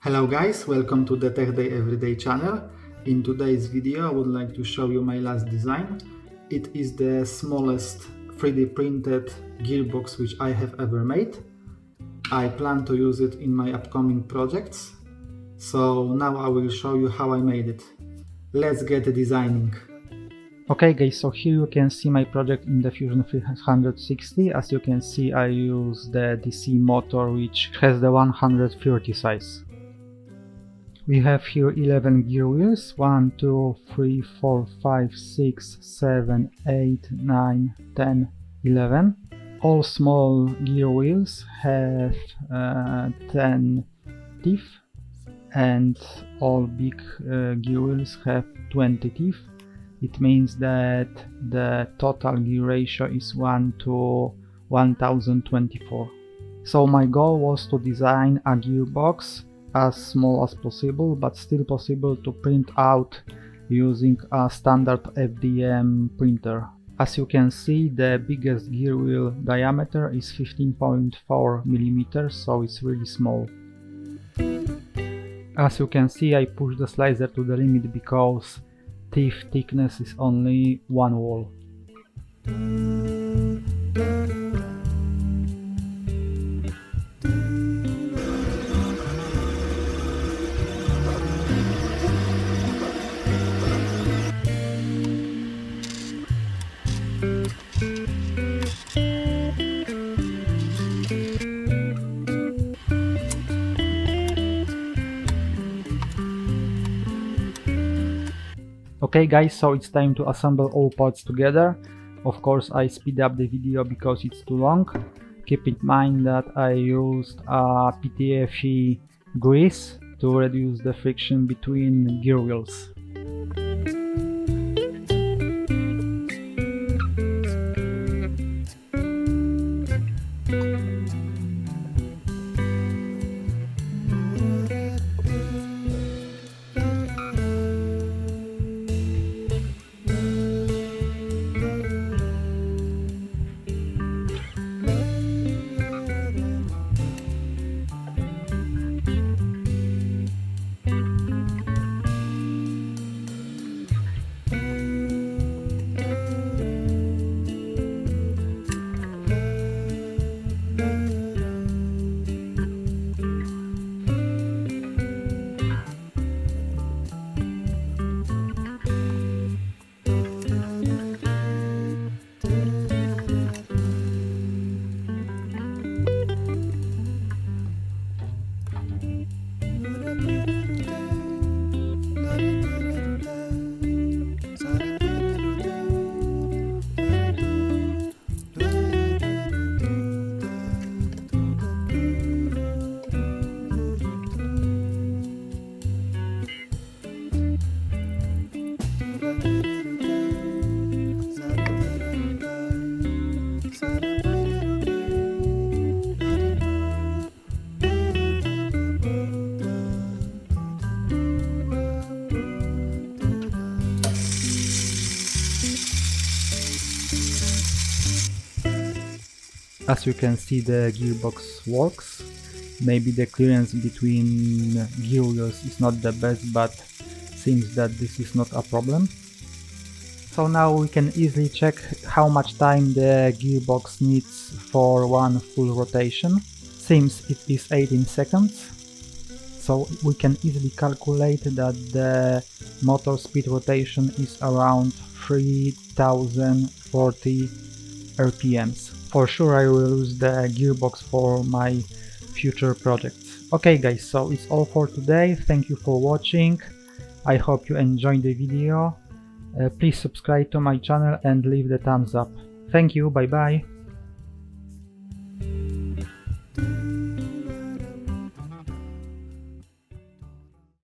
Hello guys, welcome to the Tech Day Everyday channel. In today's video I would like to show you my last design. It is the smallest 3D printed gearbox which I have ever made. I plan to use it in my upcoming projects. So now I will show you how I made it. Let's get designing. Okay guys, so here you can see my project in the Fusion 360. As you can see, I use the DC motor which has the 130 size. We have here 11 gear wheels, 1, 2, 3, 4, 5, 6, 7, 8, 9, 10, 11. All small gear wheels have 10 teeth and all big gear wheels have 20 teeth. It means that the total gear ratio is 1 to 1024. So my goal was to design a gearbox as small as possible, but still possible to print out using a standard FDM printer. As you can see, the biggest gear wheel diameter is 15.4 millimeters, so it's really small. As you can see, I pushed the slicer to the limit because teeth thickness is only 1 wall. Okay guys, so it's time to assemble all parts together. Of course I speed up the video because it's too long. Keep in mind that I used a PTFE grease to reduce the friction between gear wheels. As you can see, the gearbox works. Maybe the clearance between gear wheels is not the best, but seems that this is not a problem. So now we can easily check how much time the gearbox needs for one full rotation. Seems it is 18 seconds. So we can easily calculate that the motor speed rotation is around 3040 RPMs. For sure I will use the gearbox for my future projects. Okay guys, so it's all for today. Thank you for watching. I hope you enjoyed the video. Please subscribe to my channel and leave the thumbs up. Thank you, bye bye.